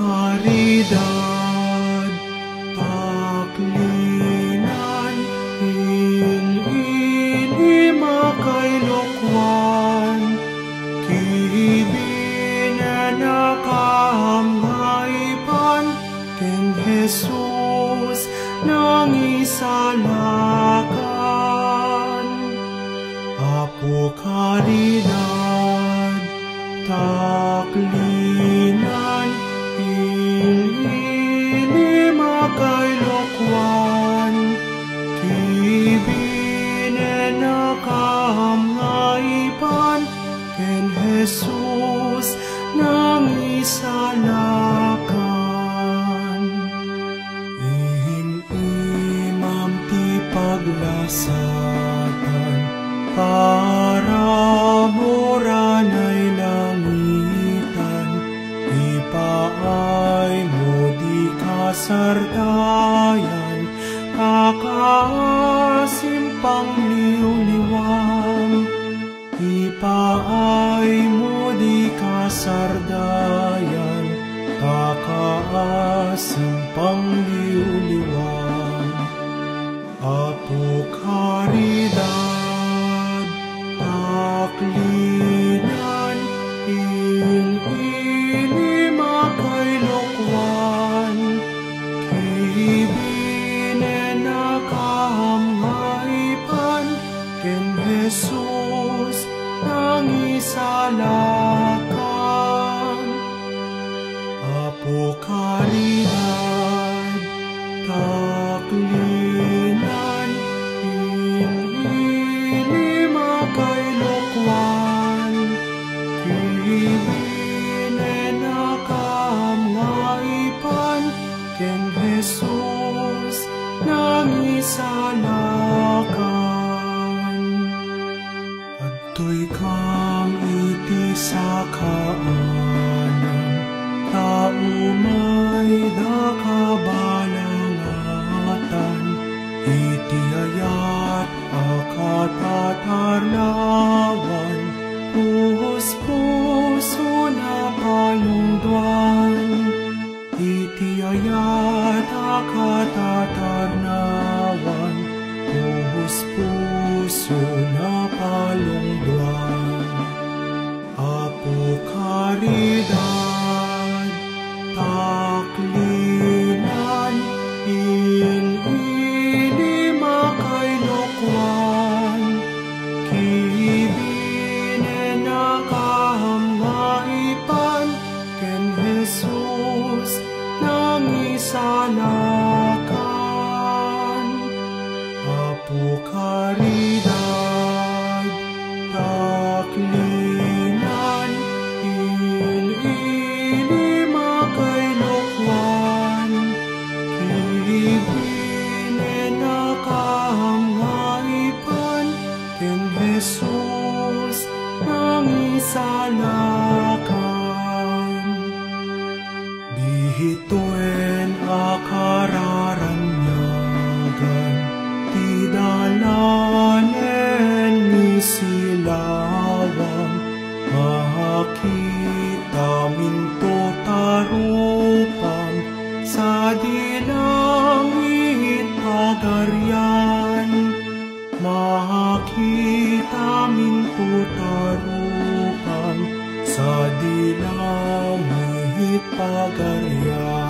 karidad, taklinan, ilili makailokwan, kibinen nakahamhaipan, ken Jesus nang isalakan. Apo karidad, taklinan, ilili makailokwan, kibinen nakahamhaipan, ken Jesus nang isalakan. Ihim-imam ti paglasatan, para moranay langitan, ipaay mo di kasardayan, kakasimpang liw-liwang, ipaay mo di kasardayan, kakasimpang liw-liwang. Apo karidad, taklinan, ilili makailokwan, kibinen nakahamhaipan, ken Jesus nang isalakan. Apo karidad, taklinan, ilili makailokwan, kibinen nakahamhaipan, ken Jesus nang isalakan. Adtoy kang iti sa kaanan, taumay da kabalangatan, iti ayat akatatarnawan, puso na palungduan, iti ayat akatatarnawan, puso na palungduan. Apo karidad, taklinan, ilili makailokwan, kibinen nakahamhaipan, ken Jesus nang isalakan. Apo karidad, taklinan, ilili makailokwan, kibinen nakahamhaipan, ken Jesus nang isalakan. Bihitoen akararanyagan, ti dalanen ni silawang, makita minto tarupang, sa dilangit pagaryan, makita minto tarupang, sa dilangit pagaryan.